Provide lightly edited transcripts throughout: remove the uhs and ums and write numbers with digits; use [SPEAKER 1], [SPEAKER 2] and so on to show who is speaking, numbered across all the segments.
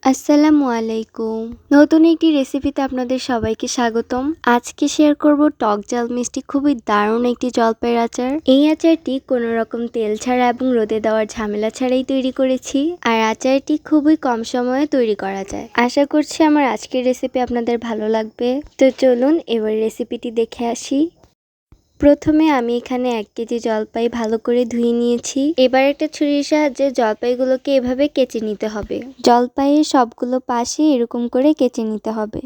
[SPEAKER 1] আসসালামু আলাইকুম। নতুন একটি রেসিপিতে আপনাদের সবাইকে স্বাগতম। আজকে শেয়ার করব টক ঝাল মিষ্টি খুবই দারুণ একটি জলপাইয়ের আচার। এই আচারটি কোনো রকম তেল ছাড়া এবং রোদে দেওয়ার ঝামেলা ছাড়াই তৈরি করেছি। আর আচারটি খুবই কম সময়ে তৈরি করা যায়। আশা করছি আমার আজকের রেসিপি আপনাদের ভালো লাগবে। তো চলুন এবার রেসিপিটি দেখে আসি। প্রথমে আমি এখানে 1 কেজি জলপাই ভালো করে ধুয়ে নিয়েছি। এবার একটা ছুরির সাহায্যে জলপাইগুলোকে এভাবে কেচে নিতে হবে। জলপাইয়ের সবগুলো পাশে এরকম করে কেচে নিতে হবে।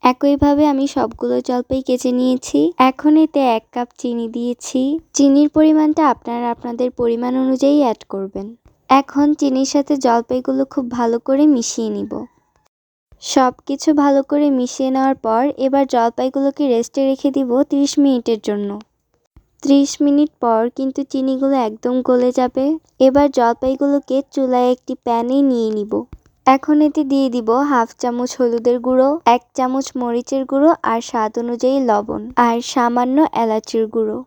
[SPEAKER 1] একইভাবে আমি সবগুলো জলপাই কেচে নিয়েছি। এখন এতে 1 কাপ চিনি দিয়েছি। চিনির পরিমাণটা আপনারা আপনাদের পরিমাণ অনুযায়ী অ্যাড করবেন। এখন চিনির সাথে জলপাইগুলো খুব ভালো করে মিশিয়ে নিব। সবকিছু ভালো করে মিশিয়ে নেওয়ার পর এবার জলপাইগুলোকে রেস্টে রেখে দিব 30 মিনিটের জন্য। 30 মিনিট পর কিন্তু চিনিগুলো একদম গলে যাবে। এবার জলপাইগুলোকে চুলায় একটি প্যানে নিয়ে নিব। এখন এতে দিয়ে দিব 1/2 চামচ হলুদের গুঁড়ো, 1 চামচ মরিচের গুঁড়ো আর স্বাদ অনুযায়ী লবণ আর সামান্য এলাচের গুঁড়ো।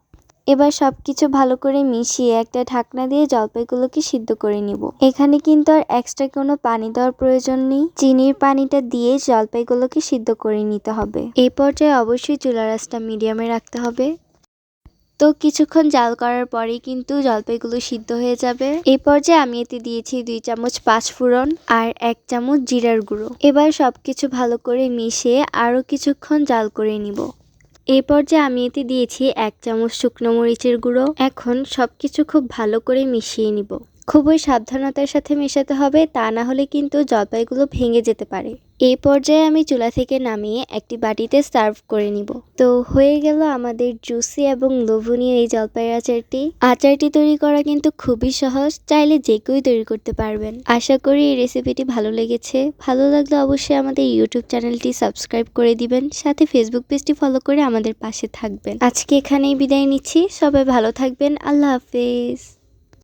[SPEAKER 1] এবার সবকিছু ভালো করে মিশিয়ে একটা ঢাকনা দিয়ে জলপাইগুলোকে সিদ্ধ করে নিব। এখানে কিন্তু আর এক্সট্রা কোনো পানি দেওয়ার প্রয়োজন নেই। চিনির পানিটা দিয়ে জলপাইগুলোকে সিদ্ধ করে নিতে হবে। এই পর্যায়ে অবশ্যই চুলার আঁচটা মিডিয়ামে রাখতে হবে। তো কিছুক্ষণ জাল করার পরেই কিন্তু জলপাইগুলো সিদ্ধ হয়ে যাবে। এই পর্যায়ে আমি এতে দিয়েছি 2 চামচ 5 ফোড়ন আর 1 চামচ জিরার গুঁড়ো। এবার সবকিছু ভালো করে মিশিয়ে আরও কিছুক্ষণ জাল করে নিব। এই পর্যায়ে আমি এতে দিয়েছি 1 চামচ শুকনো মরিচের গুঁড়ো। এখন সবকিছু খুব ভালো করে মিশিয়ে নিব। খুবই সাবধানতার সাথে মেশাতে হবে, তা না হলে কিন্তু জলপাইগুলো ভেঙে যেতে পারে। এই পর্যায়ে আমি চুলা থেকে নামিয়ে একটি বাটিতে সার্ভ করে নিব। তো হয়ে গেল আমাদের জুসি এবং লোভনীয় এই জলপাইয়ের আচারটি। আচারটি তৈরি করা কিন্তু খুবই সহজ, চাইলে যে কেউই তৈরি করতে পারবেন। আশা করি এই রেসিপিটি ভালো লেগেছে। ভালো লাগলে অবশ্যই আমাদের ইউটিউব চ্যানেলটি সাবস্ক্রাইব করে দিবেন, সাথে ফেসবুক পেজটি ফলো করে আমাদের পাশে থাকবেন। আজকে এখানেই বিদায় নিচ্ছি। সবাই ভালো থাকবেন। আল্লাহ হাফেজ।